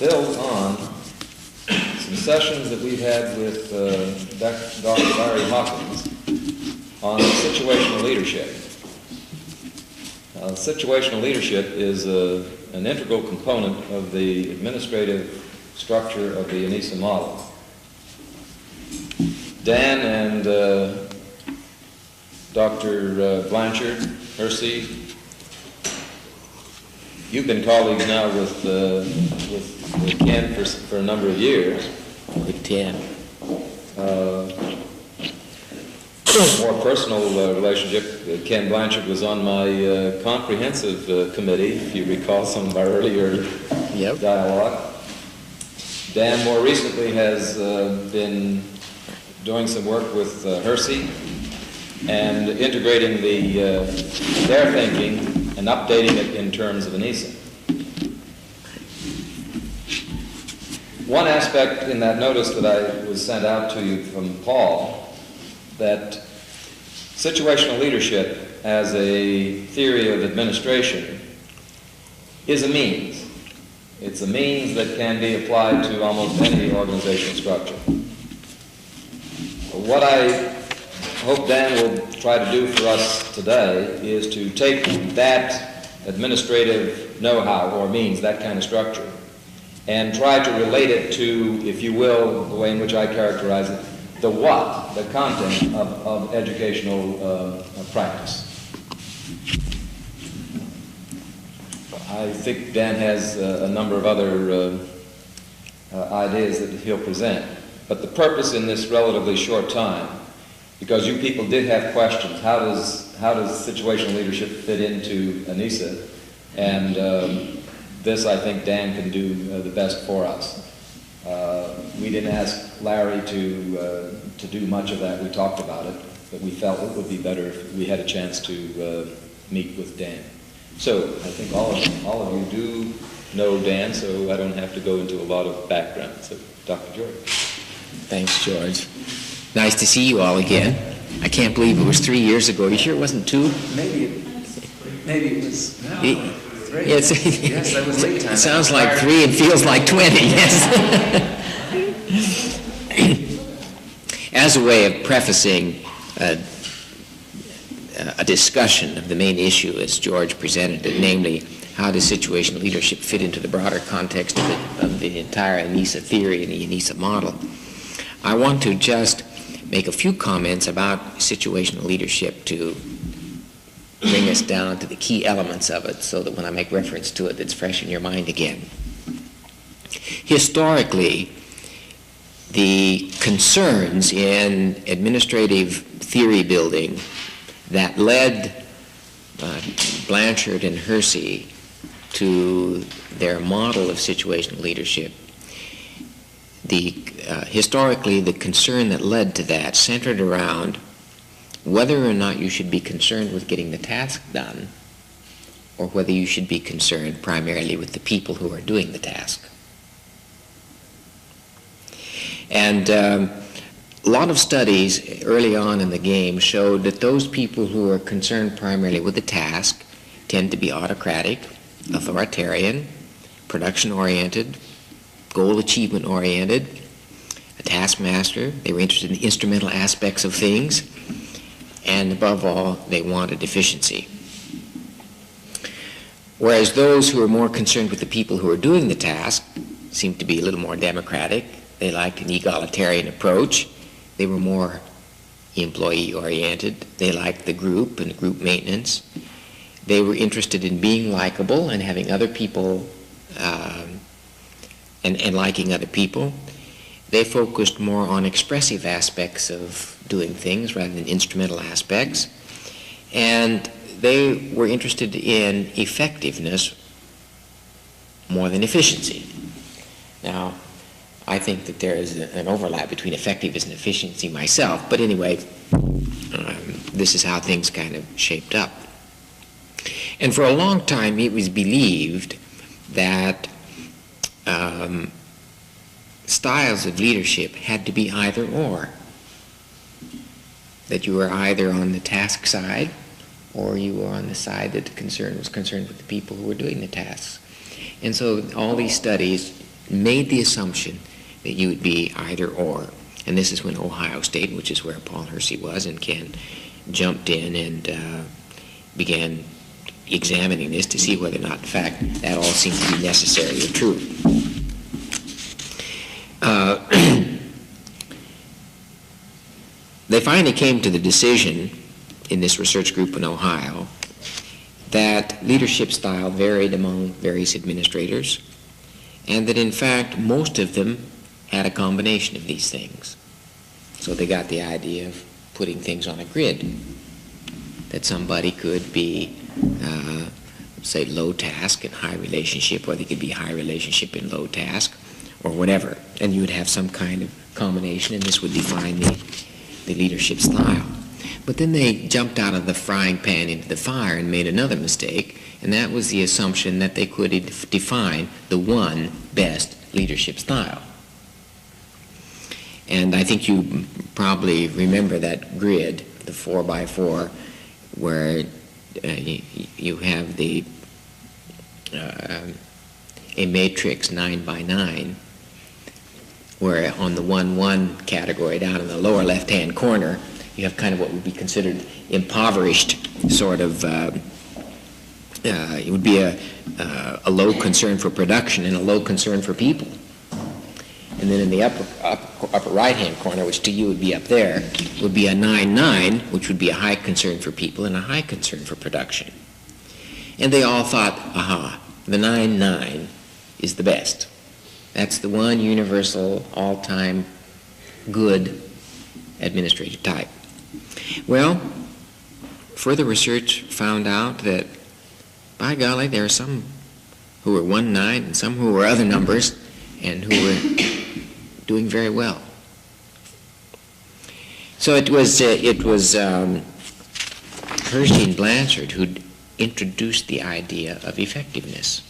built on some sessions that we've had with Dr. Larry Hawkins on situational leadership. Situational leadership is an integral component of the administrative structure of the Anisa-Model. Dan and Dr. Blanchard, Hersey, you've been colleagues now with Ken for a number of years. With 10. More personal relationship. Ken Blanchard was on my comprehensive committee, if you recall some of our earlier dialogue. Dan more recently has been doing some work with Hersey and integrating their thinking and updating it in terms of Anisa. One aspect in that notice that I was sent out to you from Paul, that situational leadership as a theory of administration is a means. It's a means that can be applied to almost any organizational structure. What I hope Dan will try to do for us today is to take that administrative know-how or means, that kind of structure, and try to relate it to, if you will, the way in which I characterize it, the what, the content of educational practice. I think Dan has a number of other ideas that he'll present. But the purpose in this relatively short time, because you people did have questions, how does situational leadership fit into Anisa? And this, I think, Dan can do the best for us. We didn't ask Larry to do much of that. We talked about it, but we felt it would be better if we had a chance to meet with Dan. So I think all of you do know Dan, so I don't have to go into a lot of background. So, Dr. George. Thanks, George. Nice to see you all again. I can't believe it was 3 years ago. You sure it wasn't 2? Maybe it was. No. Yes, that was late time. It sounds like 3 and feels like 20, yes. As a way of prefacing a discussion of the main issue as George presented it, namely, how does situational leadership fit into the broader context of the entire Anisa theory and the Anisa model, I want to just make a few comments about situational leadership to bring us down to the key elements of it so that when I make reference to it, it's fresh in your mind again. Historically, the concerns in administrative theory building that led Blanchard and Hersey to their model of situational leadership, historically the concern that led to that centered around whether or not you should be concerned with getting the task done or whether you should be concerned primarily with the people who are doing the task. And a lot of studies early on in the game showed that those people who are concerned primarily with the task tend to be autocratic, authoritarian, production-oriented, goal achievement-oriented, a taskmaster. They were interested in the instrumental aspects of things, and above all, they wanted efficiency. Whereas those who are more concerned with the people who are doing the task seemed to be a little more democratic. They liked an egalitarian approach. They were more employee-oriented. They liked the group and group maintenance. They were interested in being likable and having other people and liking other people. They focused more on expressive aspects of doing things rather than instrumental aspects. And they were interested in effectiveness more than efficiency. Now, I think that there is an overlap between effectiveness and efficiency myself, but anyway, this is how things kind of shaped up. And for a long time, it was believed that styles of leadership had to be either or. That you were either on the task side or you were on the side that was concerned with the people who were doing the tasks. And so all these studies made the assumption that you would be either or. And this is when Ohio State, which is where Paul Hersey was, and Ken jumped in and began examining this to see whether or not, in fact, that all seemed to be necessary or true. They finally came to the decision in this research group in Ohio that leadership style varied among various administrators, and that in fact most of them had a combination of these things. So they got the idea of putting things on a grid, that somebody could be, say, low task and high relationship, or they could be high relationship and low task, or whatever. And you would have some kind of combination, and this would define the leadership style. But then they jumped out of the frying pan into the fire and made another mistake, and that was the assumption that they could define the one best leadership style. And I think you probably remember that grid, the 4x4, where you have a matrix 9x9, where on the 1-1 category down in the lower left-hand corner, you have kind of what would be considered impoverished sort of, it would be a low concern for production and a low concern for people. And then in the upper right-hand corner, which to you would be up there, would be a 9-9, which would be a high concern for people and a high concern for production. And they all thought, aha, the 9-9 is the best. That's the one universal, all-time good administrative type. Well, further research found out that, by golly, there are some who were 1-9 and some who were other numbers and who were doing very well. So it was Hershey and Blanchard who introduced the idea of effectiveness.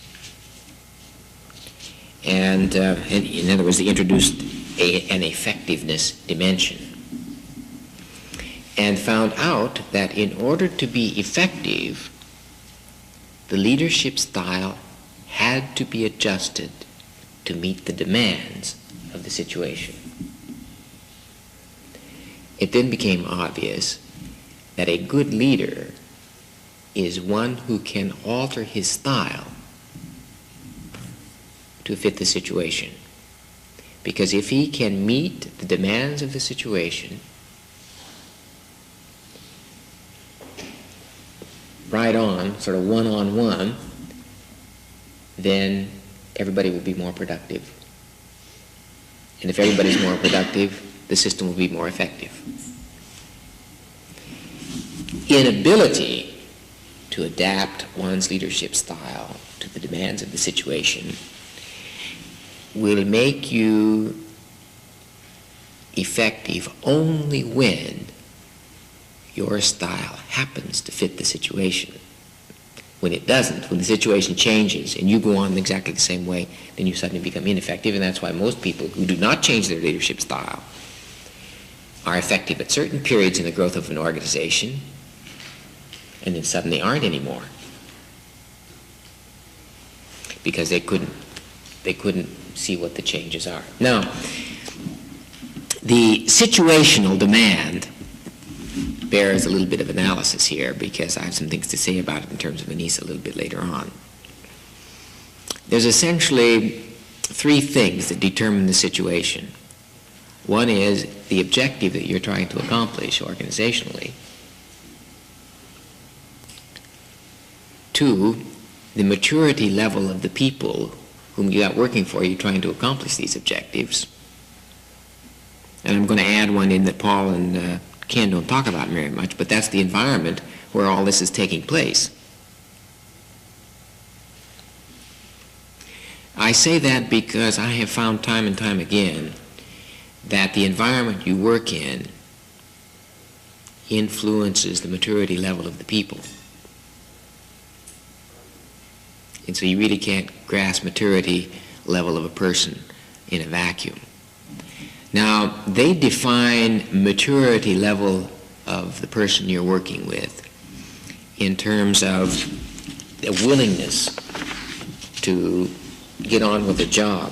And in other words, they introduced an effectiveness dimension and found out that in order to be effective, the leadership style had to be adjusted to meet the demands of the situation. It then became obvious that a good leader is one who can alter his style to fit the situation. Because if he can meet the demands of the situation right on, sort of one-on-one, then everybody will be more productive. And if everybody's more productive, the system will be more effective. Inability to adapt one's leadership style to the demands of the situation will make you effective only when your style happens to fit the situation. When it doesn't, when the situation changes and you go on exactly the same way, then you suddenly become ineffective, and that's why most people who do not change their leadership style are effective at certain periods in the growth of an organization and then suddenly aren't anymore because they couldn't see what the changes are. Now, the situational demand bears a little bit of analysis here because I have some things to say about it in terms of Anisa a little bit later on. There's essentially three things that determine the situation. One is the objective that you're trying to accomplish organizationally. Two, the maturity level of the people whom you got working for you trying to accomplish these objectives. And I'm going to add one in that Paul and Ken don't talk about very much, but that's the environment where all this is taking place. I say that because I have found time and time again that the environment you work in influences the maturity level of the people. And so you really can't grasp maturity level of a person in a vacuum. Now, they define maturity level of the person you're working with in terms of the willingness to get on with the job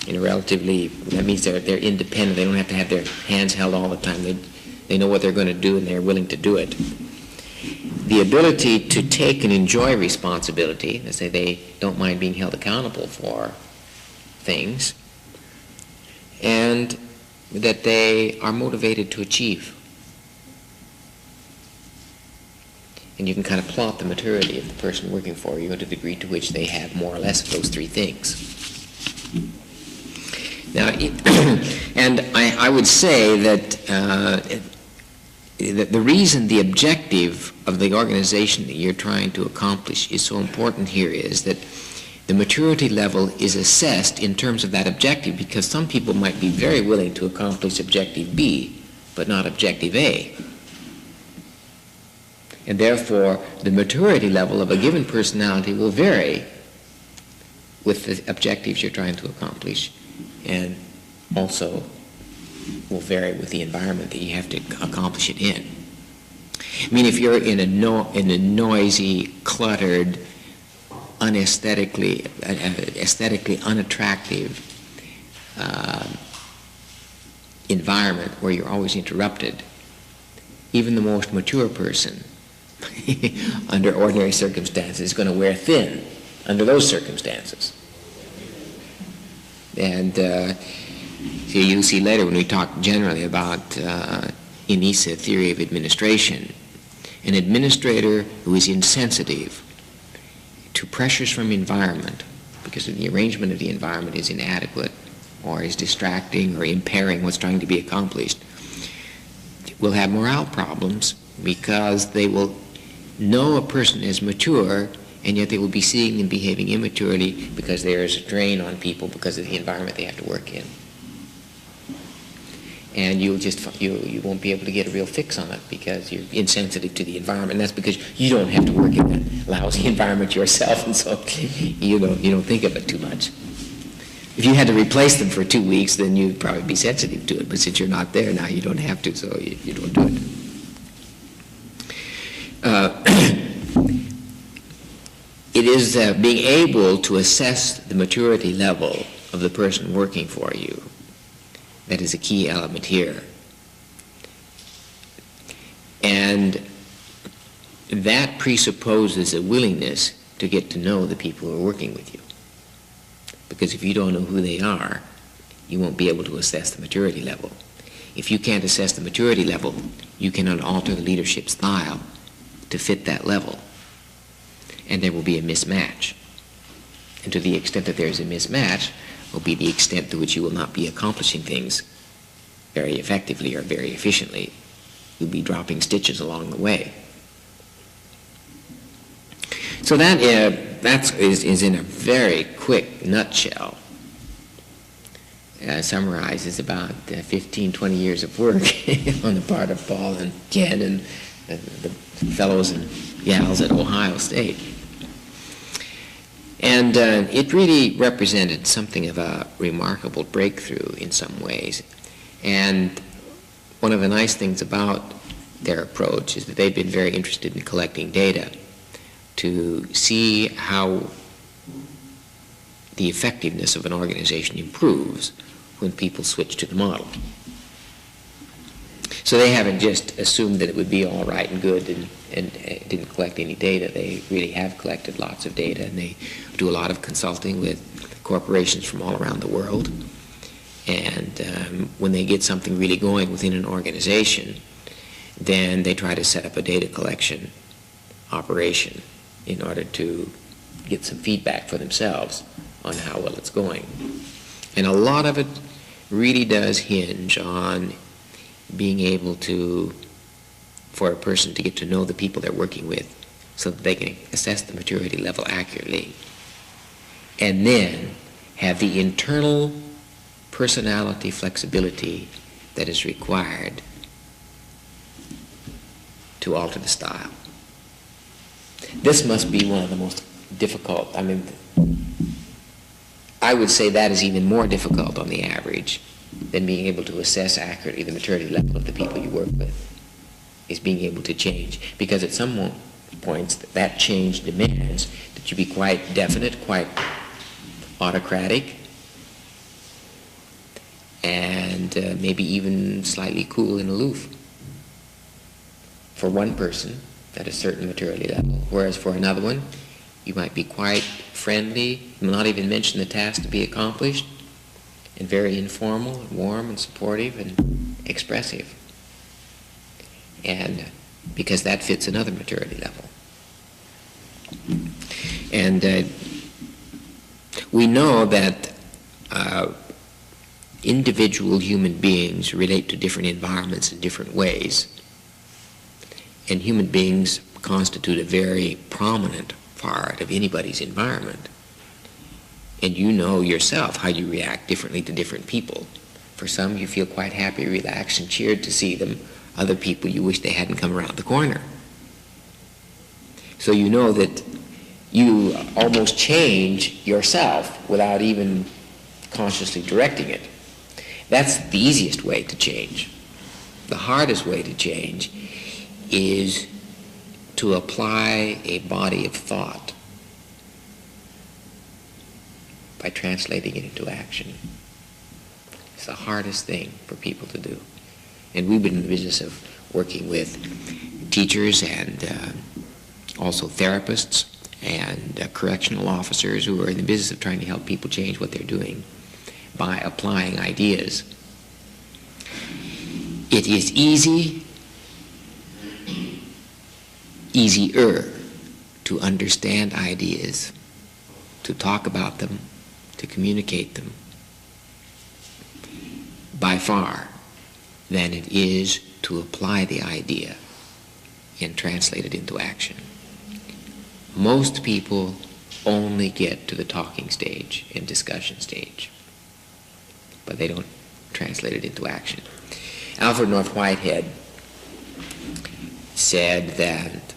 in a relatively, that means they're independent. They don't have to have their hands held all the time. They know what they're going to do and they're willing to do it. The ability to take and enjoy responsibility, let's say they don't mind being held accountable for things, and that they are motivated to achieve. And you can kind of plot the maturity of the person working for you to the degree to which they have more or less of those three things. Now, and I would say that the reason the objective of the organization that you're trying to accomplish is so important here is that the maturity level is assessed in terms of that objective, because some people might be very willing to accomplish objective B, but not objective A. And therefore, the maturity level of a given personality will vary with the objectives you're trying to accomplish, and also will vary with the environment that you have to accomplish it in. I mean, if you're in a noisy, cluttered, aesthetically unattractive environment where you're always interrupted, even the most mature person under ordinary circumstances is going to wear thin under those circumstances. And so you'll see later when we talk generally about Anisa theory of administration, an administrator who is insensitive to pressures from environment because the arrangement of the environment is inadequate or is distracting or impairing what's trying to be accomplished will have morale problems, because they will know a person as mature, and yet they will be seeing them behaving immaturely because there is a drain on people because of the environment they have to work in. And you won't be able to get a real fix on it because you're insensitive to the environment. And that's because you don't have to work in that lousy environment yourself, and so you don't think of it too much. If you had to replace them for 2 weeks, then you'd probably be sensitive to it. But since you're not there now, you don't have to, so you don't do it. It is being able to assess the maturity level of the person working for you that is a key element here. And that presupposes a willingness to get to know the people who are working with you. Because if you don't know who they are, you won't be able to assess the maturity level. If you can't assess the maturity level, you cannot alter the leadership style to fit that level. And there will be a mismatch. And to the extent that there is a mismatch will be the extent to which you will not be accomplishing things very effectively or very efficiently. You'll be dropping stitches along the way. So that is in a very quick nutshell, summarizes about 15, 20 years of work on the part of Paul and Ken and the fellows and gals at Ohio State. And it really represented something of a remarkable breakthrough in some ways. And one of the nice things about their approach is that they've been very interested in collecting data to see how the effectiveness of an organization improves when people switch to the model. So they haven't just assumed that it would be all right and good and didn't collect any data. They really have collected lots of data, and they do a lot of consulting with corporations from all around the world. And when they get something really going within an organization, then they try to set up a data collection operation in order to get some feedback for themselves on how well it's going. And a lot of it really does hinge on being able to, for a person to get to know the people they're working with so that they can assess the maturity level accurately, and then have the internal personality flexibility that is required to alter the style. This must be one of the most difficult, I would say that is even more difficult on the average than being able to assess accurately the maturity level of the people you work with, is being able to change. Because at some points that change demands that you be quite definite, quite autocratic, and maybe even slightly cool and aloof for one person at a certain maturity level, whereas for another one, you might be quite friendly, not even mention the task to be accomplished, and very informal, and warm, and supportive, and expressive. And because that fits another maturity level. And we know that individual human beings relate to different environments in different ways. And human beings constitute a very prominent part of anybody's environment. And you know yourself how you react differently to different people. For some, you feel quite happy, relaxed, and cheered to see them. Other people, you wish they hadn't come around the corner. So you know that you almost change yourself without even consciously directing it. That's the easiest way to change. The hardest way to change is to apply a body of thought by translating it into action. It's the hardest thing for people to do. And we've been in the business of working with teachers and also therapists and correctional officers who are in the business of trying to help people change what they're doing by applying ideas. It is easier to understand ideas, to talk about them, to communicate them, by far, than it is to apply the idea and translate it into action. Most people only get to the talking stage and discussion stage, but they don't translate it into action. Alfred North Whitehead said that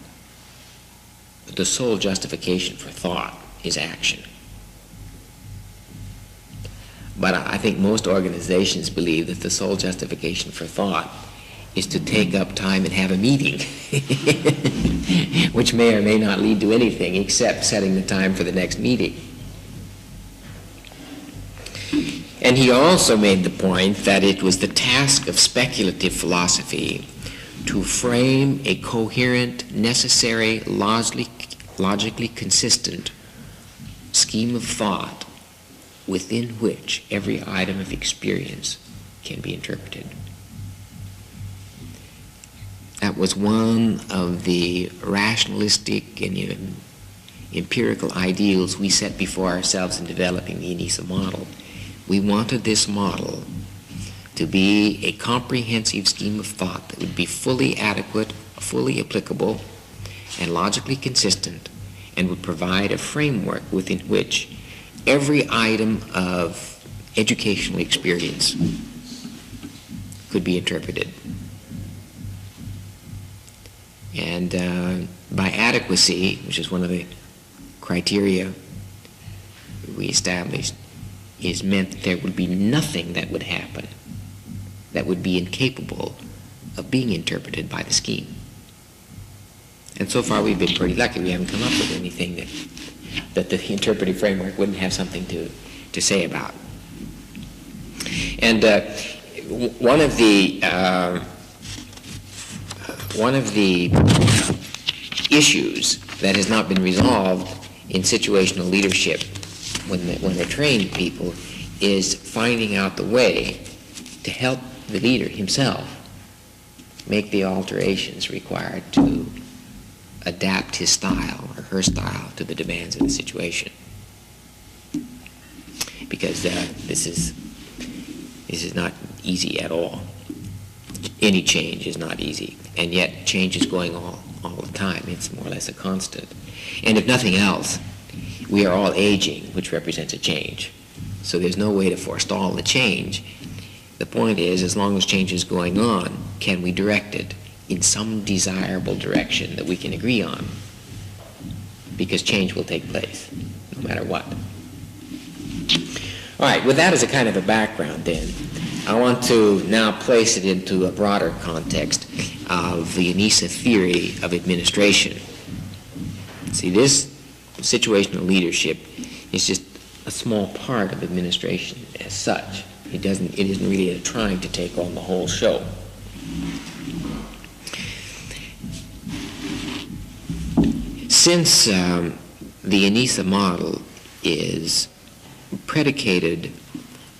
the sole justification for thought is action. But I think most organizations believe that the sole justification for thought is to take up time and have a meeting, which may or may not lead to anything except setting the time for the next meeting. And he also made the point that it was the task of speculative philosophy to frame a coherent, necessary, logically consistent scheme of thought within which every item of experience can be interpreted. That was one of the rationalistic and empirical ideals we set before ourselves in developing the Anisa-Model. We wanted this model to be a comprehensive scheme of thought that would be fully adequate, fully applicable, and logically consistent, and would provide a framework within which every item of educational experience could be interpreted. And by adequacy, which is one of the criteria we established, is meant that there would be nothing that would happen that would be incapable of being interpreted by the scheme. And so far we've been pretty lucky. We haven't come up with anything that the interpretive framework wouldn't have something to say about. And one of the issues that has not been resolved in situational leadership when they're training people is finding out the way to help the leader himself make the alterations required to adapt his style or her style to the demands of the situation. Because this is not easy at all. Any change is not easy, and yet change is going all the time. It's more or less a constant. And if nothing else, we are all aging, which represents a change. So there's no way to forestall the change. The point is, as long as change is going on, can we direct it in some desirable direction that we can agree on? Because change will take place, no matter what. All right, with that as a kind of a background then, I want to now place it into a broader context of the Anisa theory of administration. See, this situational leadership is just a small part of administration as such. It isn't really trying to take on the whole show. Since the Anisa-Model is predicated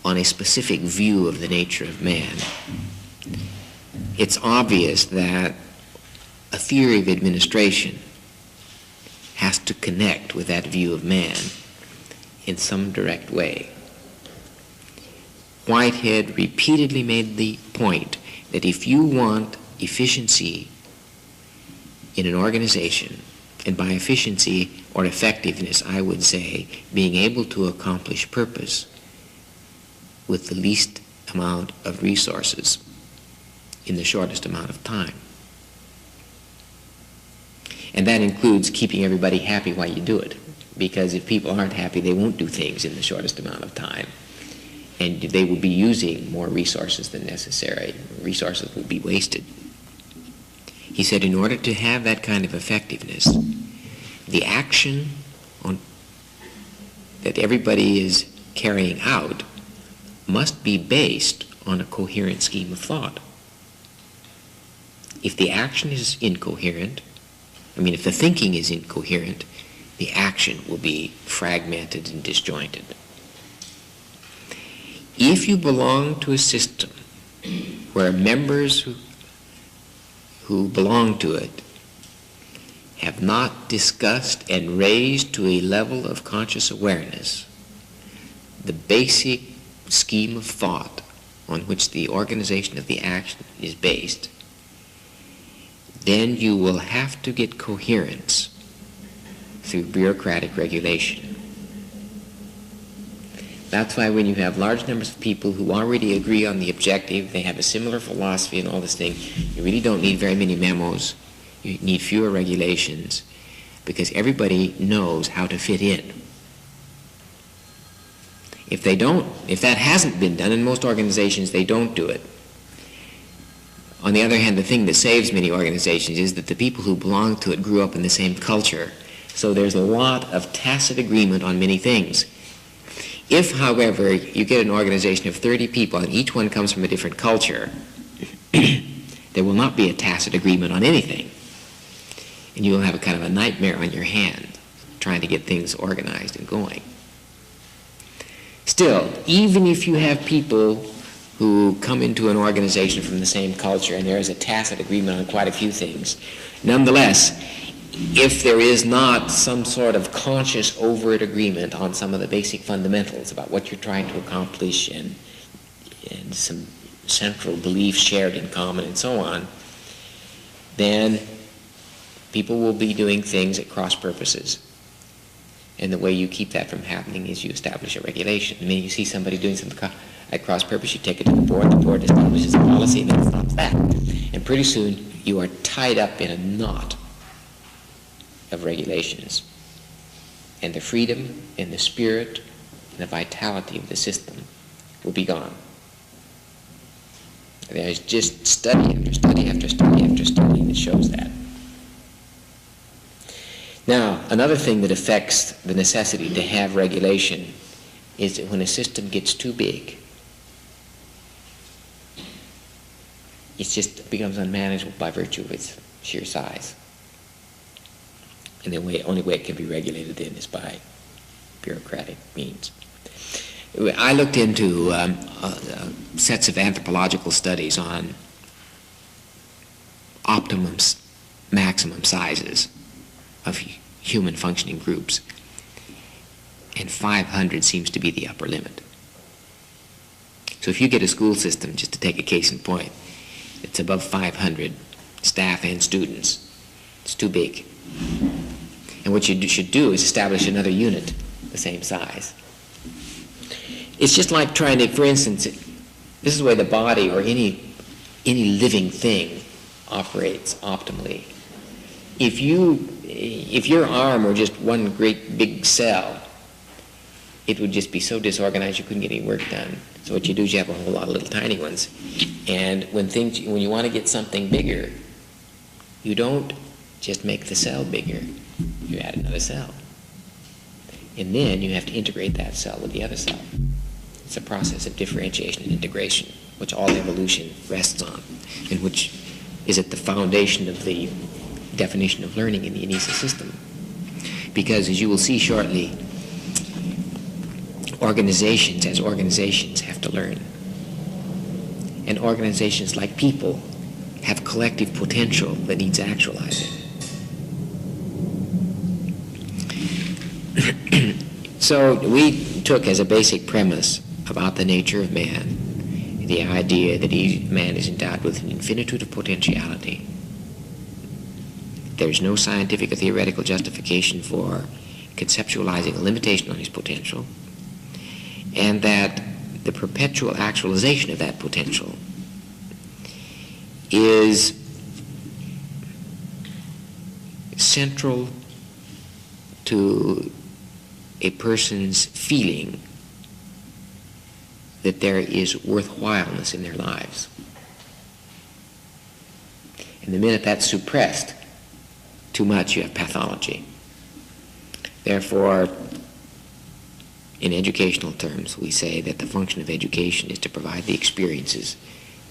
on a specific view of the nature of man, it's obvious that a theory of administration has to connect with that view of man in some direct way. Whitehead repeatedly made the point that if you want efficiency in an organization, and by efficiency or effectiveness, I would say being able to accomplish purpose with the least amount of resources in the shortest amount of time. And that includes keeping everybody happy while you do it, because if people aren't happy, they won't do things in the shortest amount of time, and they will be using more resources than necessary. Resources will be wasted. He said in order to have that kind of effectiveness, the action that everybody is carrying out must be based on a coherent scheme of thought. If the action is incoherent, if the thinking is incoherent, the action will be fragmented and disjointed. If you belong to a system where members who belong to it have not discussed and raised to a level of conscious awareness the basic scheme of thought on which the organization of the action is based, then you will have to get coherence through bureaucratic regulation. That's why when you have large numbers of people who already agree on the objective, they have a similar philosophy and all this thing, you really don't need very many memos. You need fewer regulations because everybody knows how to fit in. If that hasn't been done, in most organizations they don't do it. On the other hand, the thing that saves many organizations is that the people who belong to it grew up in the same culture. So there's a lot of tacit agreement on many things. If, however, you get an organization of 30 people and each one comes from a different culture, there will not be a tacit agreement on anything. And you will have a kind of a nightmare on your hand trying to get things organized and going. Still, even if you have people who come into an organization from the same culture and there is a tacit agreement on quite a few things, nonetheless, if there is not some sort of conscious overt agreement on some of the basic fundamentals about what you're trying to accomplish and some central beliefs shared in common and so on, then people will be doing things at cross purposes. And the way you keep that from happening is you establish a regulation. You see somebody doing something at cross purpose, you take it to the board establishes a policy, and then it stops that. And pretty soon you are tied up in a knot of regulations. And the freedom and the spirit and the vitality of the system will be gone. There's just study after study after study after study that shows that. Now, another thing that affects the necessity to have regulation is that when a system gets too big, it just becomes unmanageable by virtue of its sheer size. And the only way it can be regulated then is by bureaucratic means. I looked into sets of anthropological studies on maximum sizes of human functioning groups, and 500 seems to be the upper limit. So if you get a school system, just to take a case in point, it's above 500 staff and students, it's too big. And what you should do is establish another unit the same size. It's just like trying to, for instance, this is the way the body or any living thing operates optimally. If your arm were just one great big cell, it would just be so disorganized you couldn't get any work done. So what you do is you have a whole lot of little tiny ones. And when you want to get something bigger, you don't just make the cell bigger, you add another cell. And then you have to integrate that cell with the other cell. It's a process of differentiation and integration, which all evolution rests on, and which is at the foundation of the definition of learning in the Anisa system. Because as you will see shortly, organizations as organizations have to learn. And organizations like people have collective potential that needs actualizing. So we took as a basic premise about the nature of man the idea that man is endowed with an infinitude of potentiality. There's no scientific or theoretical justification for conceptualizing a limitation on his potential, and that the perpetual actualization of that potential is central to a person's feeling that there is worthwhileness in their lives. And the minute that's suppressed too much, you have pathology. Therefore, in educational terms, we say that the function of education is to provide the experiences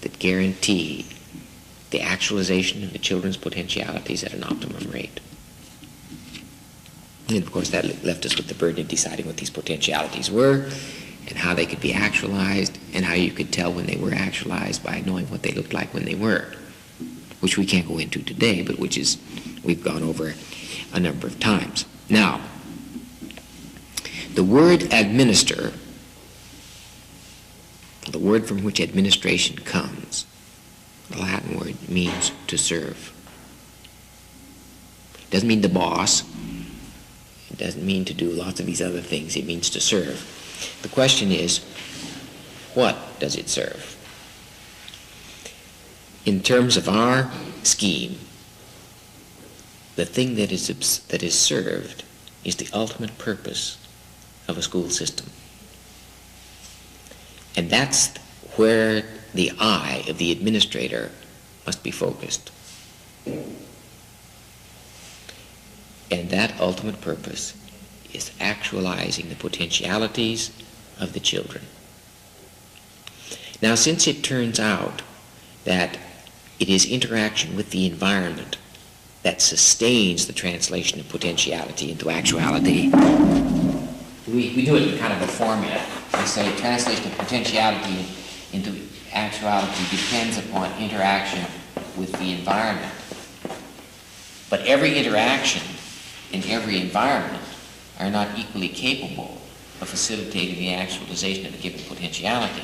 that guarantee the actualization of the children's potentialities at an optimum rate. And of course, that left us with the burden of deciding what these potentialities were and how they could be actualized and how you could tell when they were actualized by knowing what they looked like when they were, which we can't go into today, but which is we've gone over a number of times. Now, the word administer, the word from which administration comes, the Latin word means to serve. It doesn't mean the boss. It doesn't mean to do lots of these other things. It means to serve. The question is, what does it serve? In terms of our scheme, the thing that is served is the ultimate purpose of a school system. And that's where the eye of the administrator must be focused. And that ultimate purpose is actualizing the potentialities of the children. Now, since it turns out that it is interaction with the environment that sustains the translation of potentiality into actuality, we do it in kind of a formula. We say translation of potentiality into actuality depends upon interaction with the environment. But every interaction in every environment are not equally capable of facilitating the actualization of a given potentiality.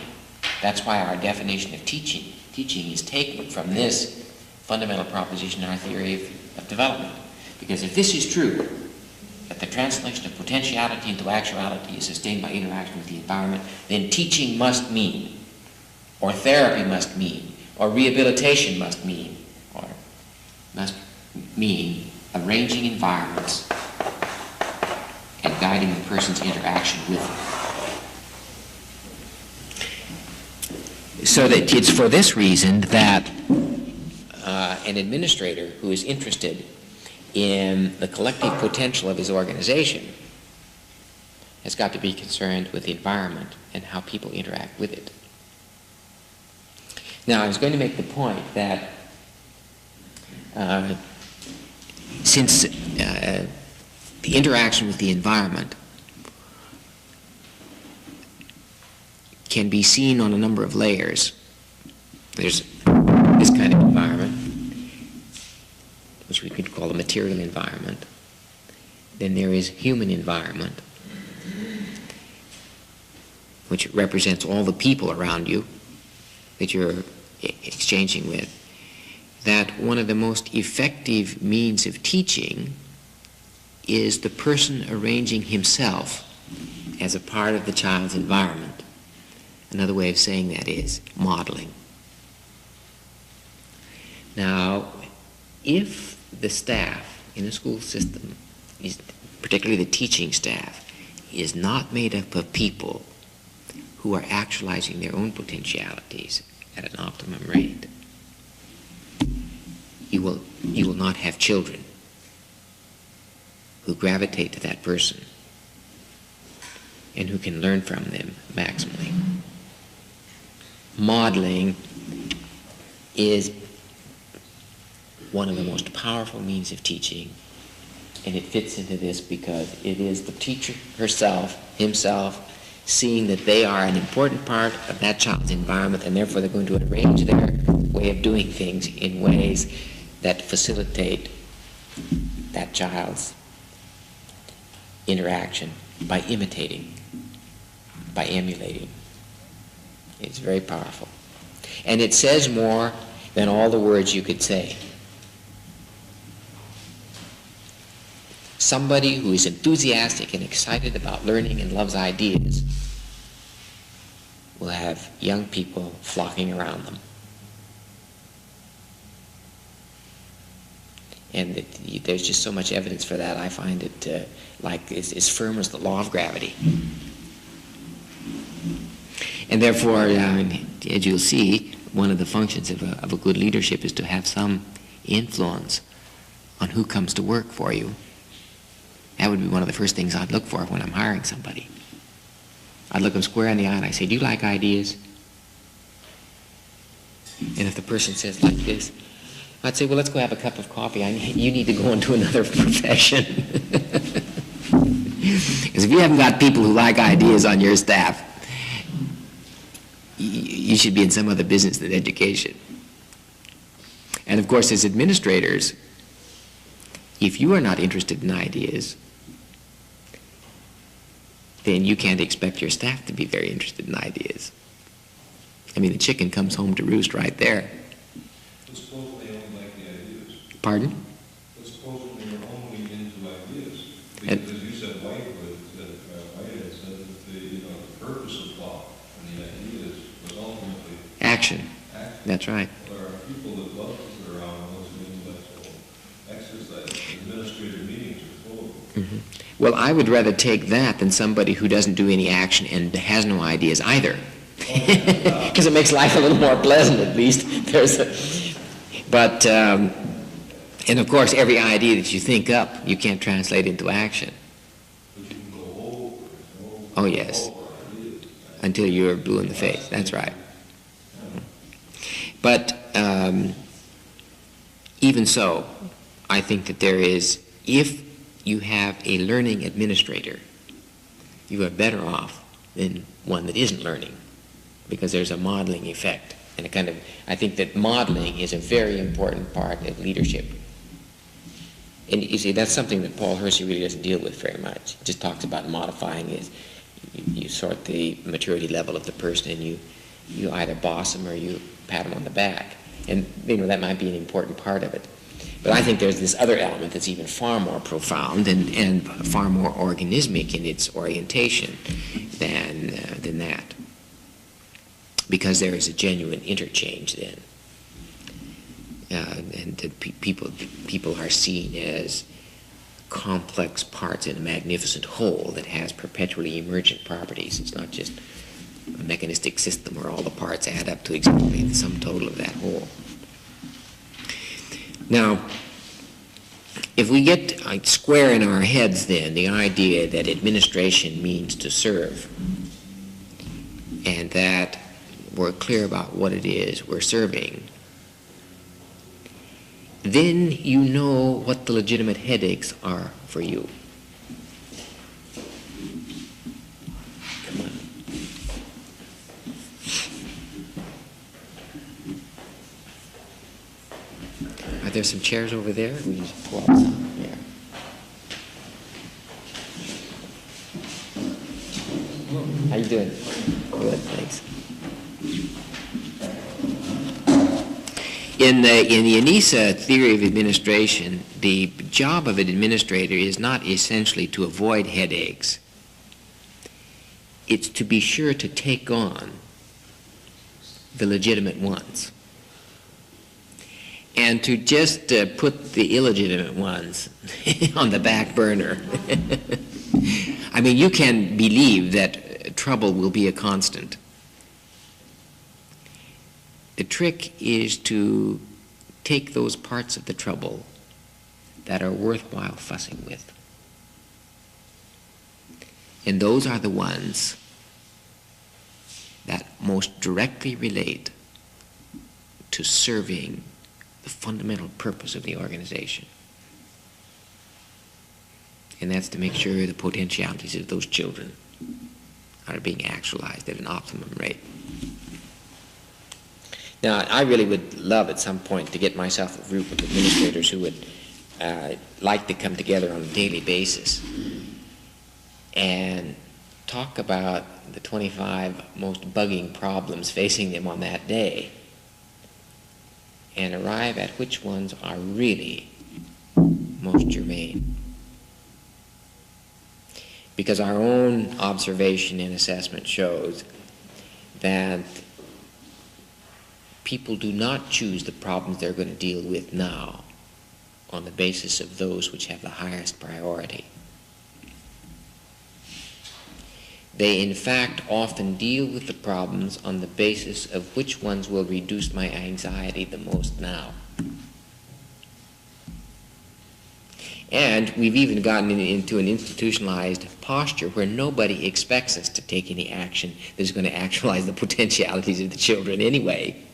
That's why our definition of teaching is taken from this fundamental proposition in our theory of development. Because if this is true, that the translation of potentiality into actuality is sustained by interaction with the environment, then teaching must mean, or therapy must mean, or rehabilitation must mean arranging environments and guiding the person's interaction with them. So that it's for this reason that an administrator who is interested in the collective potential of his organization has got to be concerned with the environment and how people interact with it. Now, I was going to make the point that since the interaction with the environment can be seen on a number of layers. There's this kind of environment, which we could call a material environment. Then there is human environment, which represents all the people around you that you're exchanging with. That one of the most effective means of teaching is the person arranging himself as a part of the child's environment. Another way of saying that is modeling. Now, if the staff in a school system, particularly the teaching staff, is not made up of people who are actualizing their own potentialities at an optimum rate, you will not have children who gravitate to that person and who can learn from them maximally. Modeling is one of the most powerful means of teaching, and it fits into this because it is the teacher herself, himself, seeing that they are an important part of that child's environment, and therefore they're going to arrange their way of doing things in ways that facilitate that child's interaction by imitating, by emulating. It's very powerful. And it says more than all the words you could say. Somebody who is enthusiastic and excited about learning and loves ideas will have young people flocking around them. And there's just so much evidence for that. I find it like as firm as the law of gravity. And therefore, as you'll see, one of the functions of a good leadership is to have some influence on who comes to work for you. That would be one of the first things I'd look for when I'm hiring somebody. I'd look them square in the eye and I say, do you like ideas? And if the person says like this, I'd say, well, let's go have a cup of coffee. You need to go into another profession. Because if you haven't got people who like ideas on your staff, you should be in some other business than education. And of course, as administrators, if you are not interested in ideas, then you can't expect your staff to be very interested in ideas. I mean, the chicken comes home to roost right there. But suppose they only like the ideas. Pardon? But suppose they are only into ideas. Because as you said, White had said that the purpose of thought and the ideas was ultimately Action. action. That's right. There are people that love to sit around and listen to intellectual exercise. Administrative meetings are full of them. Mm-hmm. Well, I would rather take that than somebody who doesn't do any action and has no ideas either. Because it makes life a little more pleasant, at least. And of course, every idea that you think up, you can't translate into action. But you can go over and over. Oh, yes. Until you're blue in the face. That's right. But even so, I think that there is, if you have a learning administrator, you are better off than one that isn't learning, because there's a modeling effect. And I think that modeling is a very important part of leadership. And you see, that's something that Paul Hersey really doesn't deal with very much. He just talks about modifying it. You sort the maturity level of the person, and you either boss them or you pat them on the back. And that might be an important part of it. But I think there's this other element that's even far more profound and far more organismic in its orientation than that. Because there is a genuine interchange then. And that people are seen as complex parts in a magnificent whole that has perpetually emergent properties. It's not just a mechanistic system where all the parts add up to exactly the sum total of that whole. Now, if we get square in our heads then the idea that administration means to serve, and that we're clear about what it is we're serving, then you know what the legitimate headaches are for you. Come on. Are there some chairs over there? We just pull up some. Yeah. How you doing? Good, thanks. In the Anisa theory of administration, the job of an administrator is not essentially to avoid headaches. It's to be sure to take on the legitimate ones, and to just put the illegitimate ones on the back burner. I mean, you can believe that trouble will be a constant. The trick is to take those parts of the trouble that are worthwhile fussing with And those are the ones that most directly relate to serving the fundamental purpose of the organization. And that's to make sure the potentialities of those children are being actualized at an optimum rate. Now, I really would love at some point to get myself a group of administrators who would like to come together on a daily basis and talk about the 25 most bugging problems facing them on that day and arrive at which ones are really most germane. Because our own observation and assessment shows that people do not choose the problems they're going to deal with now on the basis of those which have the highest priority. They, in fact, often deal with the problems on the basis of which ones will reduce my anxiety the most now. And we've even gotten into an institutionalized posture where nobody expects us to take any action that's going to actualize the potentialities of the children anyway.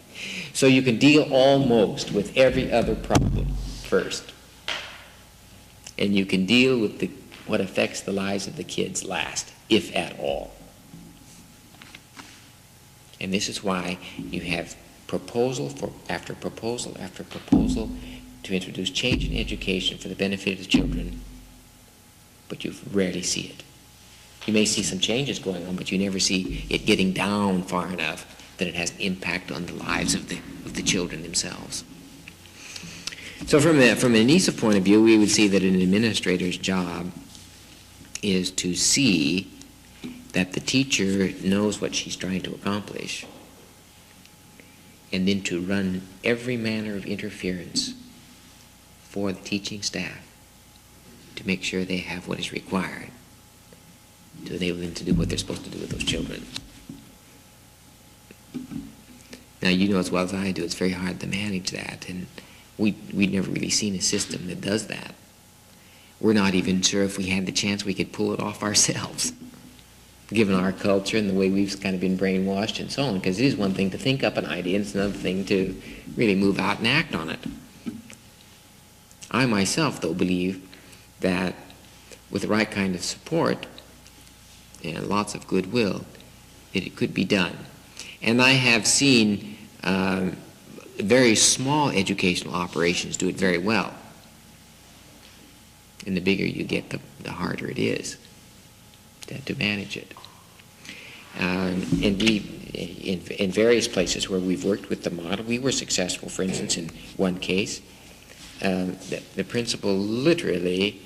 So you can deal almost with every other problem first. And you can deal with what affects the lives of the kids last, if at all. And this is why you have proposal after proposal after proposal to introduce change in education for the benefit of the children, but you rarely see it. You may see some changes going on, but you never see it getting down far enough that it has an impact on the lives of the children themselves. So from an Anisa point of view, we would see that an administrator's job is to see that the teacher knows what she's trying to accomplish, and then to run every manner of interference for the teaching staff to make sure they have what is required to enable them to do what they're supposed to do with those children. Now, you know as well as I do, it's very hard to manage that, and we've never really seen a system that does that. We're not even sure if we had the chance we could pull it off ourselves, given our culture and the way we've kind of been brainwashed and so on, because it is one thing to think up an idea, and it's another thing to really move out and act on it. I myself, though, believe that with the right kind of support and lots of goodwill, that it could be done. And I have seen very small educational operations do it very well. And the bigger you get, the harder it is to manage it. And we, in various places where we've worked with the model, we were successful. For instance, in one case, the principal literally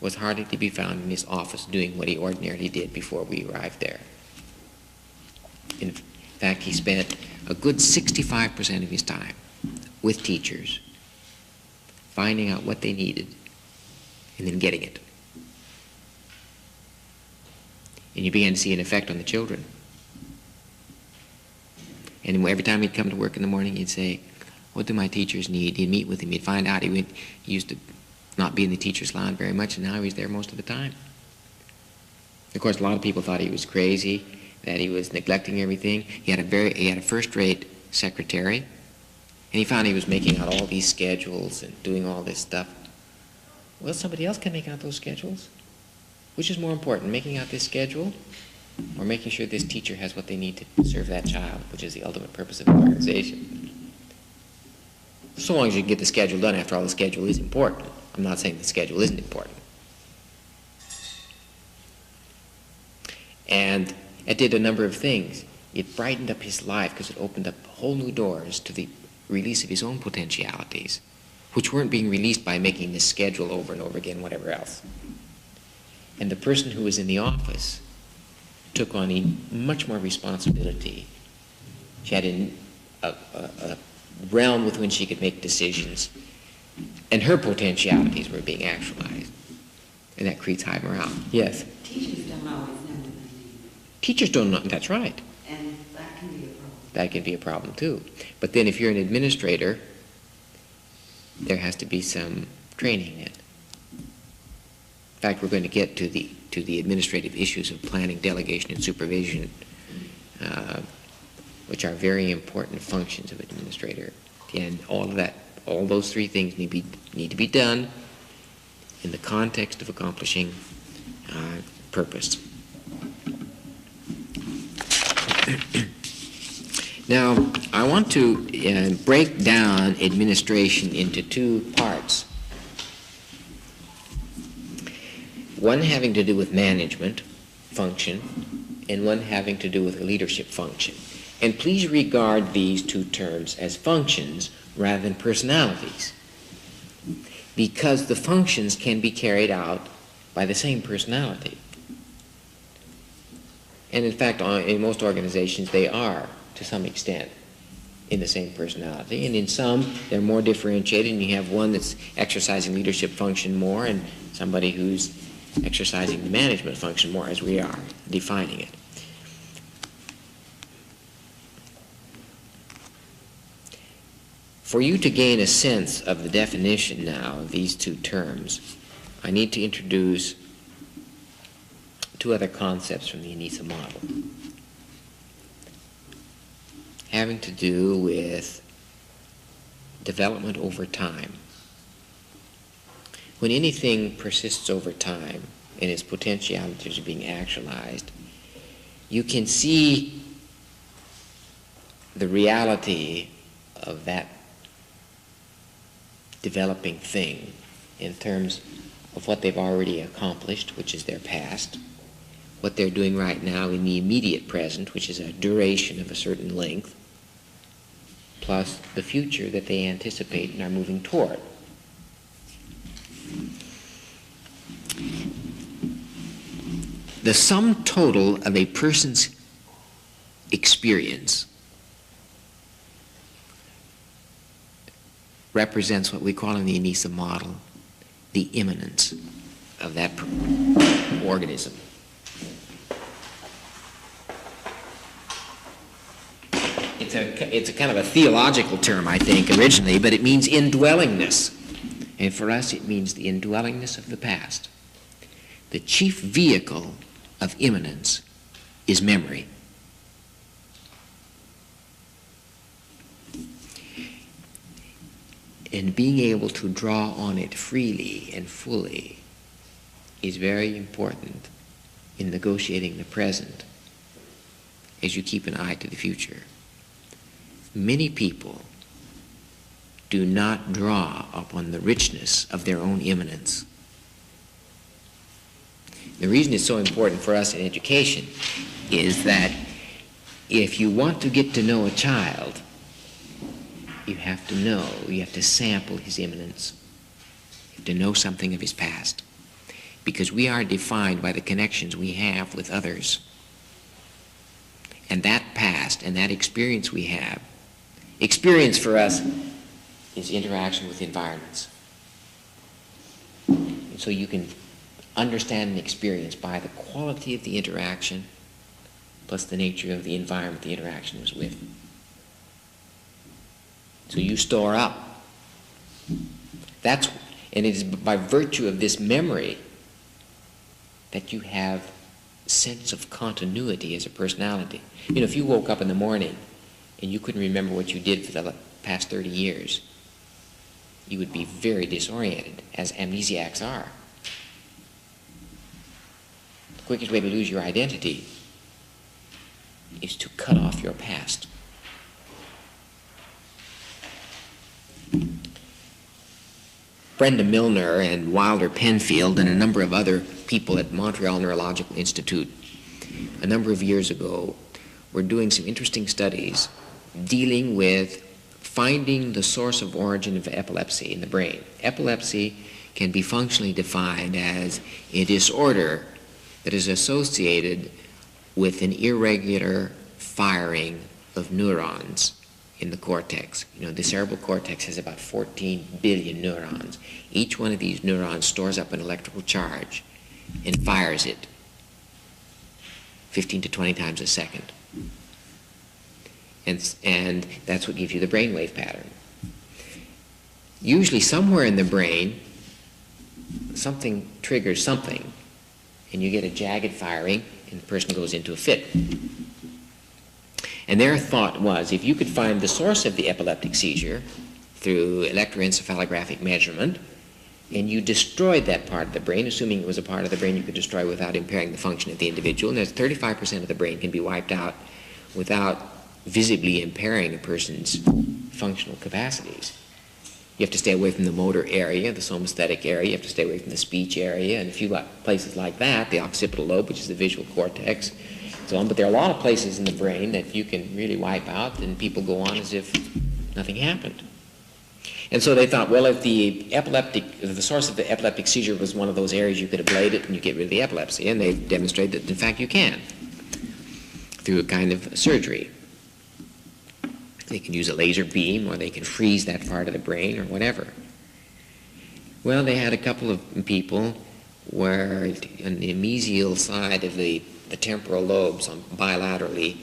was hardly to be found in his office doing what he ordinarily did before we arrived there. In fact, he spent a good 65% of his time with teachers, finding out what they needed, and then getting it. And you began to see an effect on the children. And every time he'd come to work in the morning, he'd say, "What do my teachers need?" He'd meet with him. He'd find out. He used to not be in the teacher's lounge very much, and now he's there most of the time. Of course, a lot of people thought he was crazy, that he was neglecting everything. He had a first-rate secretary, and he found he was making out all these schedules and doing all this stuff. Well, somebody else can make out those schedules. Which is more important, making out this schedule or making sure this teacher has what they need to serve that child, which is the ultimate purpose of the organization? So long as you can get the schedule done. After all, the schedule is important. I'm not saying the schedule isn't important. And it did a number of things. It brightened up his life because it opened up whole new doors to the release of his own potentialities, which weren't being released by making this schedule over and over again, whatever else. And the person who was in the office took on much more responsibility. She had a realm with which she could make decisions, and her potentialities were being actualized. And that creates high morale. Yes? Teachers don't always know what they need. Teachers don't know, that's right. And that can be a problem. That can be a problem too. But then if you're an administrator, there has to be some training in. In fact, we're going to get to to the administrative issues of planning, delegation, and supervision, which are very important functions of an administrator. And all those three things need to be done in the context of accomplishing purpose. Now, I want to break down administration into two parts. One having to do with management function, and one having to do with a leadership function. And please regard these two terms as functions rather than personalities, because the functions can be carried out by the same personality. And in fact, in most organizations, they are, to some extent, in the same personality. And in some, they're more differentiated, and you have one that's exercising leadership function more and somebody who's exercising the management function more, as we are defining it. For you to gain a sense of the definition now of these two terms, I need to introduce two other concepts from the Anisa-Model, having to do with development over time. When anything persists over time and its potentialities are being actualized, you can see the reality of that developing thing in terms of what they've already accomplished, which is their past, what they're doing right now in the immediate present, which is a duration of a certain length, plus the future that they anticipate and are moving toward. The sum total of a person's experience represents what we call in the Anisa-Model the immanence of that organism. It's a kind of a theological term, I think, originally, but it means indwellingness. And for us, it means the indwellingness of the past. The chief vehicle of immanence is memory. And being able to draw on it freely and fully is very important in negotiating the present as you keep an eye to the future. Many people do not draw upon the richness of their own immanence. The reason it's so important for us in education is that if you want to get to know a child, you have to sample his immanence. You have to know something of his past. Because we are defined by the connections we have with others. And that past and that experience we have, experience for us is interaction with environments. And so you can understand an experience by the quality of the interaction plus the nature of the environment the interaction was with. So you store up. And it is by virtue of this memory that you have a sense of continuity as a personality. You know, if you woke up in the morning and you couldn't remember what you did for the past 30 years, you would be very disoriented, as amnesiacs are. The quickest way to lose your identity is to cut off your past. Brenda Milner and Wilder Penfield and a number of other people at Montreal Neurological Institute a number of years ago were doing some interesting studies dealing with finding the source of origin of epilepsy in the brain. Epilepsy can be functionally defined as a disorder that is associated with an irregular firing of neurons in the cortex. You know, the cerebral cortex has about 14 billion neurons. Each one of these neurons stores up an electrical charge and fires it 15 to 20 times a second. And that's what gives you the brainwave pattern. Usually somewhere in the brain, something triggers something, and you get a jagged firing, and the person goes into a fit. And their thought was, if you could find the source of the epileptic seizure through electroencephalographic measurement, and you destroyed that part of the brain, assuming it was a part of the brain you could destroy without impairing the function of the individual, and there's 35% of the brain can be wiped out without visibly impairing a person's functional capacities. You have to stay away from the motor area, the somaesthetic area. You have to stay away from the speech area, and a few places like that, the occipital lobe, which is the visual cortex, so on. But there are a lot of places in the brain that you can really wipe out, and people go on as if nothing happened. And so they thought, well, if the source of the epileptic seizure was one of those areas, you could ablate it and you get rid of the epilepsy. And they demonstrated that, in fact, you can through a kind of surgery. They can use a laser beam, or they can freeze that part of the brain, or whatever. Well, they had a couple of people where on the mesial side of the temporal lobes, bilaterally,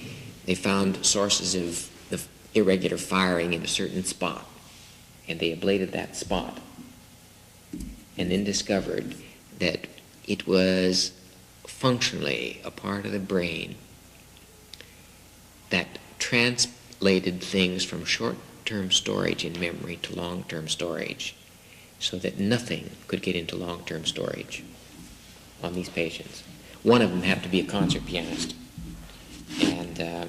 they found sources of the irregular firing in a certain spot. And they ablated that spot, and then discovered that it was functionally a part of the brain that translated things from short-term storage in memory to long-term storage, so that nothing could get into long-term storage on these patients. One of them happened to be a concert pianist, and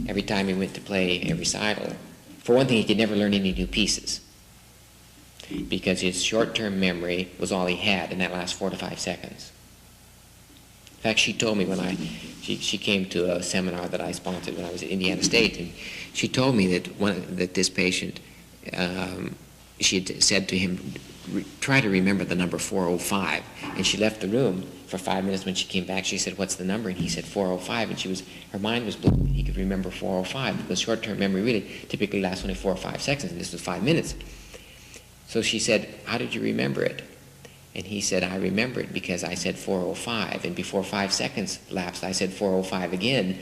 every time he went to play a recital, for one thing, he could never learn any new pieces because his short-term memory was all he had in that last 4 to 5 seconds. In fact, she told me when she came to a seminar that I sponsored when I was at Indiana State, and she told me that this patient, she had said to him, try to remember the number 405, and she left the room for 5 minutes. When she came back, she said, what's the number? And he said 405, and her mind was blown. He could remember 405 because short-term memory really typically lasts only 4 or 5 seconds, and this was 5 minutes. So she said, how did you remember it? And he said, I remember it because I said 405, and before 5 seconds lapsed, I said 405 again.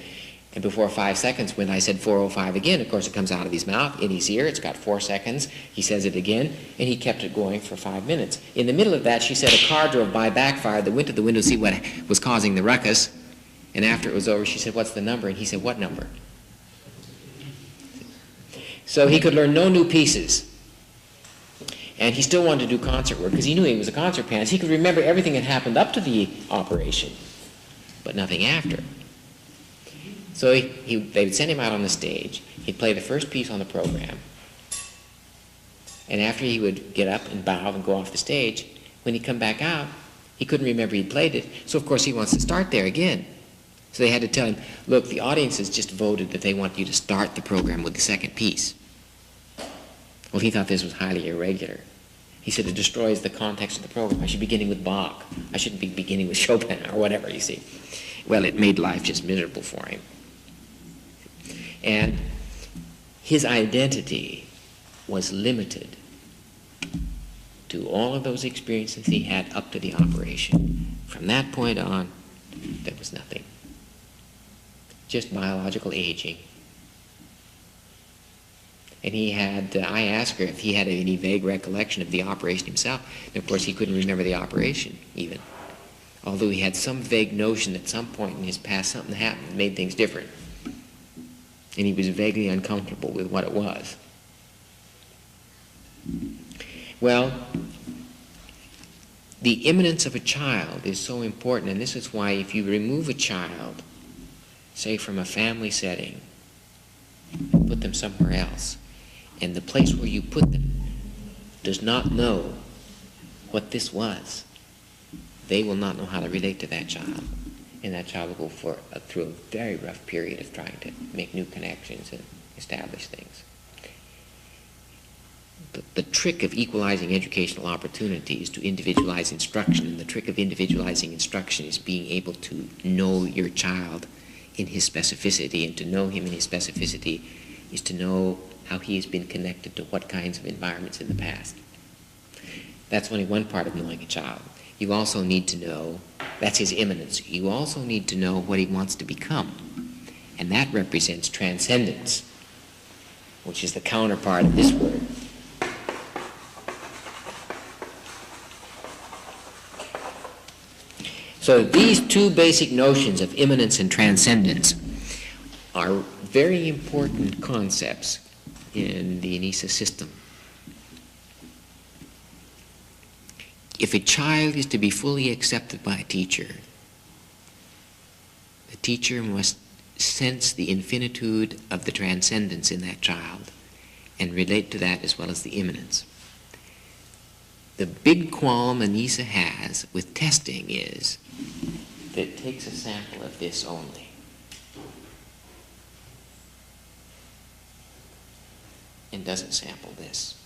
And before 5 seconds, when I said 405 again, of course it comes out of his mouth, in his ear, it's got 4 seconds, he says it again, and he kept it going for 5 minutes. In the middle of that, she said a car drove by, backfired, they went to the window to see what was causing the ruckus, and after it was over, she said, what's the number? And he said, what number? So he could learn no new pieces. And he still wanted to do concert work because he knew he was a concert pianist. He could remember everything that happened up to the operation, but nothing after. So they would send him out on the stage. He'd play the first piece on the program. And after he would get up and bow and go off the stage, when he'd come back out, he couldn't remember he'd played it. So, of course, he wants to start there again. So they had to tell him, look, the audience has just voted that they want you to start the program with the second piece. Well, he thought this was highly irregular. He said it destroys the context of the program. I should be beginning with Bach. I shouldn't be beginning with Chopin or whatever, you see. Well, it made life just miserable for him. And his identity was limited to all of those experiences he had up to the operation. From that point on, there was nothing. Just biological aging. And he had, I asked her if he had any vague recollection of the operation himself. And of course, he couldn't remember the operation, even. Although he had some vague notion that at some point in his past something happened that made things different. And he was vaguely uncomfortable with what it was. Well, the imminence of a child is so important, and this is why if you remove a child, say from a family setting, and put them somewhere else, and the place where you put them does not know what this was, they will not know how to relate to that child. And that child will go through a very rough period of trying to make new connections and establish things. The trick of equalizing educational opportunity is to individualize instruction, and the trick of individualizing instruction is being able to know your child in his specificity, and to know him in his specificity is to know how he has been connected to what kinds of environments in the past. That's only one part of knowing a child. You also need to know, that's his immanence, you also need to know what he wants to become. And that represents transcendence, which is the counterpart of this word. So these two basic notions of immanence and transcendence are very important concepts in the Anisa system. If a child is to be fully accepted by a teacher, the teacher must sense the infinitude of the transcendence in that child and relate to that as well as the immanence. The big qualm Anisa has with testing is that it takes a sample of this only. And doesn't sample this.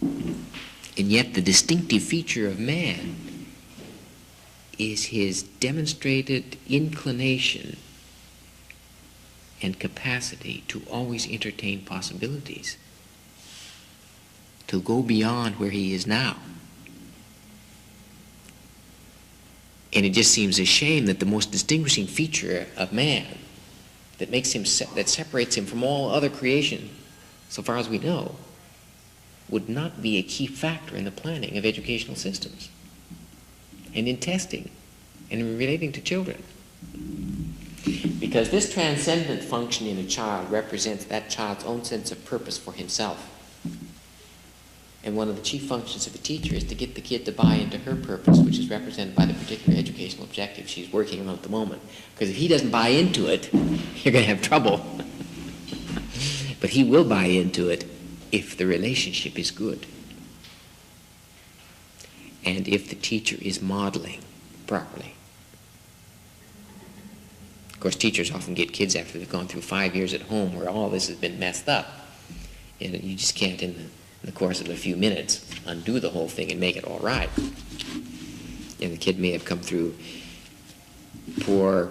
And yet the distinctive feature of man is his demonstrated inclination and capacity to always entertain possibilities, to go beyond where he is now. And it just seems a shame that the most distinguishing feature of man that makes him that separates him from all other creation, so far as we know, would not be a key factor in the planning of educational systems and in testing and in relating to children. Because this transcendent function in a child represents that child's own sense of purpose for himself. And one of the chief functions of a teacher is to get the kid to buy into her purpose, which is represented by the particular educational objective she's working on at the moment. Because if he doesn't buy into it, you're going to have trouble. But he will buy into it if the relationship is good. And if the teacher is modeling properly. Of course, teachers often get kids after they've gone through 5 years at home where all this has been messed up. And you just can't, in the course of a few minutes, undo the whole thing and make it all right. And the kid may have come through poor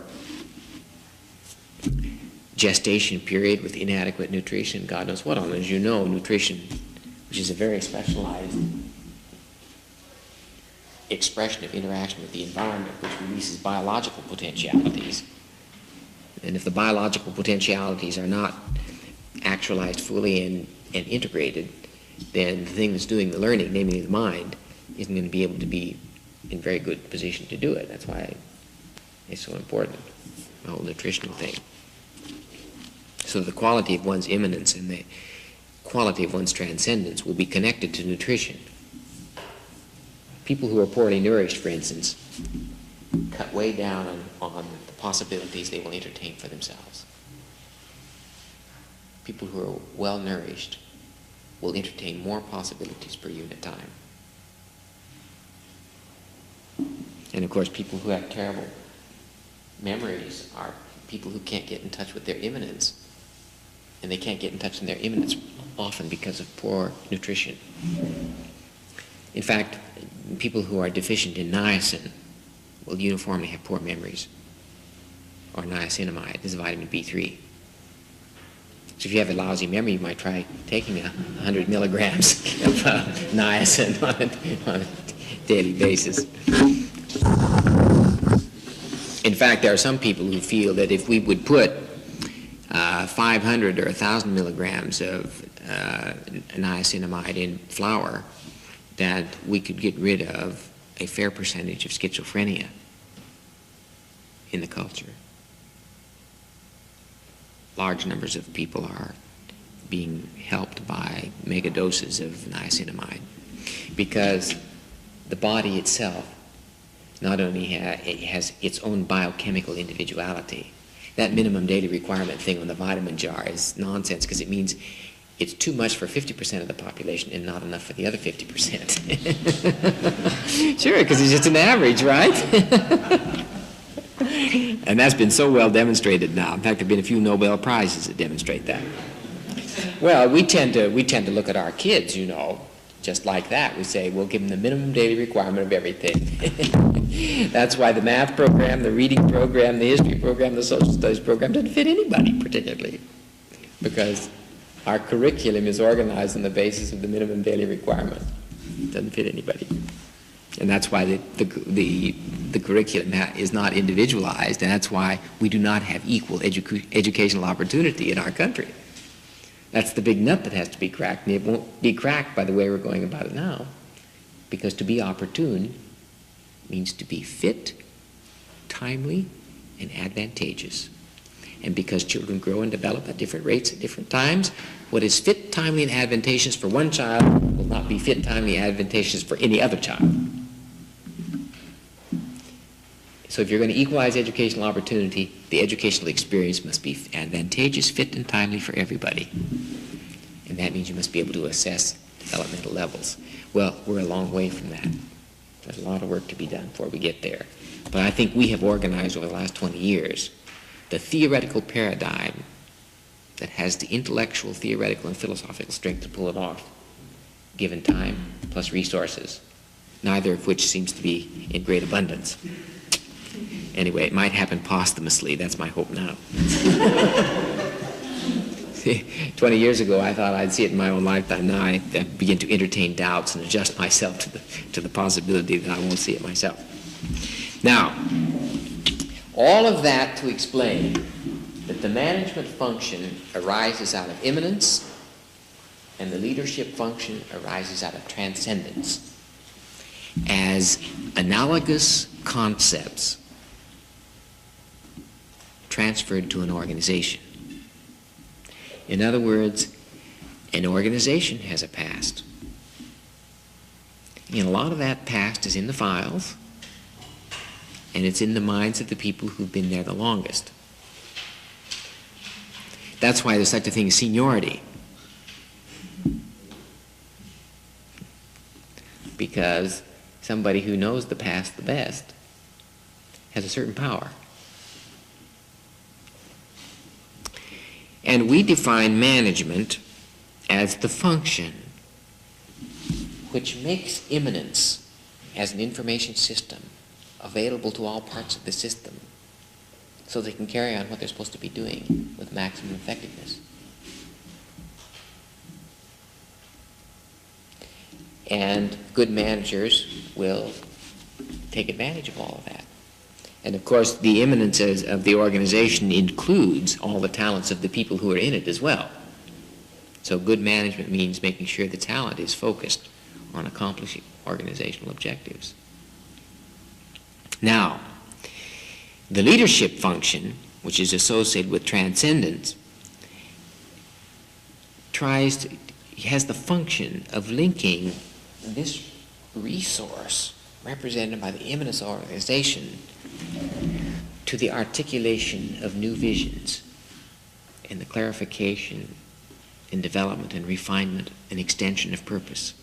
gestation period with inadequate nutrition, God knows what on. As you know, nutrition, which is a very specialized expression of interaction with the environment, which releases biological potentialities. And if the biological potentialities are not actualized fully and integrated, then the thing that's doing the learning, namely the mind, isn't going to be able to be in very good position to do it. That's why it's so important, the whole nutritional thing. So the quality of one's immanence and the quality of one's transcendence will be connected to nutrition. People who are poorly nourished, for instance, cut way down on the possibilities they will entertain for themselves. People who are well nourished will entertain more possibilities per unit time. And of course, people who have terrible memories are people who can't get in touch with their immanence. And they can't get in touch with their immanence often because of poor nutrition. In fact, people who are deficient in niacin will uniformly have poor memories, or niacinamide. This is vitamin B3. So if you have a lousy memory, you might try taking 100 milligrams of niacin on a daily basis. In fact, there are some people who feel that if we would put 500 or 1,000 milligrams of niacinamide in flour, that we could get rid of a fair percentage of schizophrenia in the culture. Large numbers of people are being helped by mega doses of niacinamide because the body itself not only has its own biochemical individuality. That minimum daily requirement thing on the vitamin jar is nonsense because it means it's too much for 50% of the population and not enough for the other 50%. Sure, because it's just an average, right? And that's been so well demonstrated now. In fact, there have been a few Nobel Prizes that demonstrate that. Well, we tend to look at our kids, you know, just like that. We say, we'll give them the minimum daily requirement of everything. That's why the math program, the reading program, the history program, the social studies program doesn't fit anybody particularly, because our curriculum is organized on the basis of the minimum daily requirement. It doesn't fit anybody. And that's why the curriculum is not individualized, and that's why we do not have equal educational opportunity in our country. That's the big nut that has to be cracked, and it won't be cracked by the way we're going about it now, because to be opportune means to be fit timely and advantageous. And because children grow and develop at different rates at different times, what is fit, timely, and advantageous for one child will not be fit, timely, and advantageous for any other child. So if you're going to equalize educational opportunity, the educational experience must be advantageous, fit, and timely for everybody. And that means you must be able to assess developmental levels. Well, we're a long way from that. There's a lot of work to be done before we get there. But I think we have organized over the last 20 years the theoretical paradigm that has the intellectual, theoretical, and philosophical strength to pull it off, given time plus resources, neither of which seems to be in great abundance. Anyway, it might happen posthumously. That's my hope now. 20 years ago, I thought I'd see it in my own lifetime. Now I begin to entertain doubts and adjust myself to the possibility that I won't see it myself. Now, all of that to explain that the management function arises out of immanence and the leadership function arises out of transcendence as analogous concepts transferred to an organization. In other words, an organization has a past. And a lot of that past is in the files, and it's in the minds of the people who've been there the longest. That's why there's such a thing as seniority. Because somebody who knows the past the best has a certain power. And we define management as the function which makes immanence as an information system available to all parts of the system so they can carry on what they're supposed to be doing with maximum effectiveness. And good managers will take advantage of all of that. And of course, the immanence of the organization includes all the talents of the people who are in it as well. So good management means making sure the talent is focused on accomplishing organizational objectives. Now, the leadership function, which is associated with transcendence, has the function of linking this resource represented by the immanence organization to the articulation of new visions and the clarification and development and refinement and extension of purpose.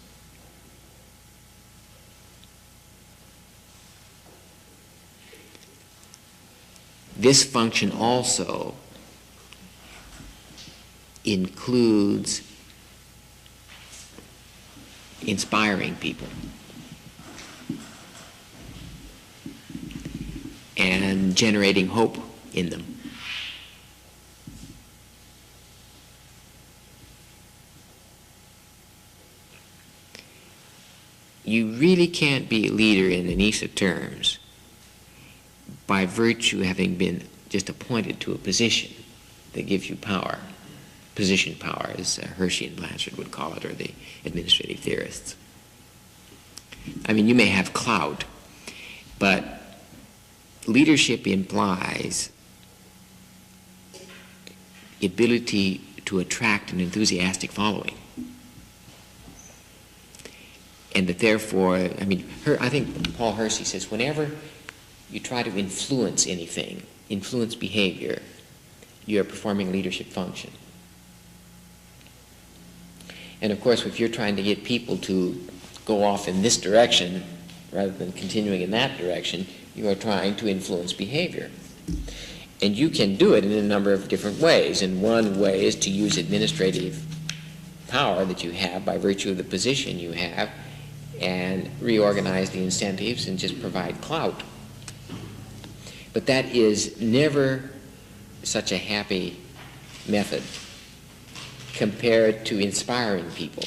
This function also includes inspiring people and generating hope in them. You really can't be a leader in Anisa terms by virtue of having been just appointed to a position that gives you power. Position power, as Hershey and Blanchard would call it, or the administrative theorists. I mean, you may have clout, but leadership implies the ability to attract an enthusiastic following. And that therefore, I mean, I think Paul Hershey says, whenever you try to influence anything, influence behavior, you are performing a leadership function. And of course, if you're trying to get people to go off in this direction rather than continuing in that direction, you are trying to influence behavior. And you can do it in a number of different ways. And one way is to use administrative power that you have by virtue of the position you have and reorganize the incentives and just provide clout. But that is never such a happy method compared to inspiring people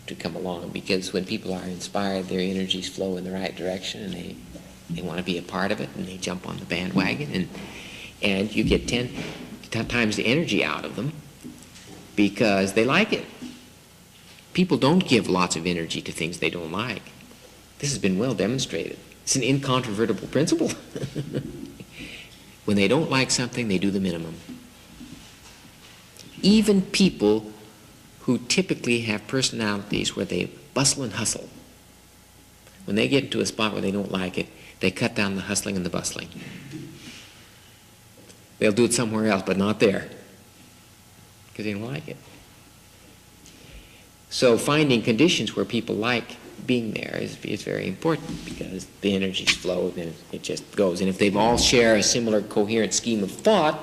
to come along, because when people are inspired, their energies flow in the right direction and they want to be a part of it and they jump on the bandwagon, and you get 10 times the energy out of them because they like it. People don't give lots of energy to things they don't like. This has been well demonstrated. It's an incontrovertible principle. When they don't like something, they do the minimum. Even people who typically have personalities where they bustle and hustle, when they get into a spot where they don't like it, they cut down the hustling and the bustling. They'll do it somewhere else, but not there, because they don't like it. So finding conditions where people like being there is very important, because the energies flow, then it just goes. And if they all share a similar coherent scheme of thought,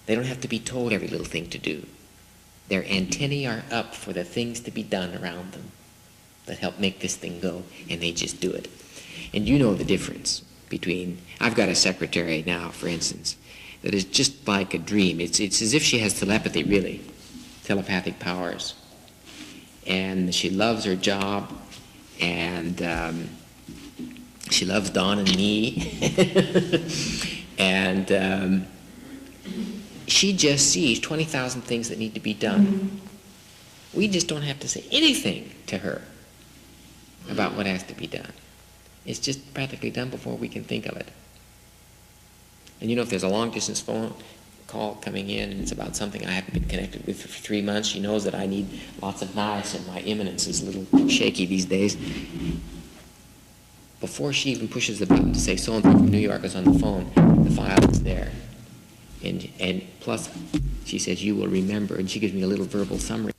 they don't have to be told every little thing to do. Their antennae are up for the things to be done around them that help make this thing go, and they just do it. And you know the difference between, I've got a secretary now, for instance, that is just like a dream. It's as if she has telepathy, really, telepathic powers. And she loves her job, and she loves Don and me. And she just sees 20,000 things that need to be done. We just don't have to say anything to her about what has to be done. It's just practically done before we can think of it. And you know, if there's a long-distance phone call coming in and it's about something I haven't been connected with for 3 months, she knows that I need lots of knives and my imminence is a little shaky these days. Before she even pushes the button to say so-and-so from New York is on the phone, the file is there. And plus, she says, you will remember, and she gives me a little verbal summary.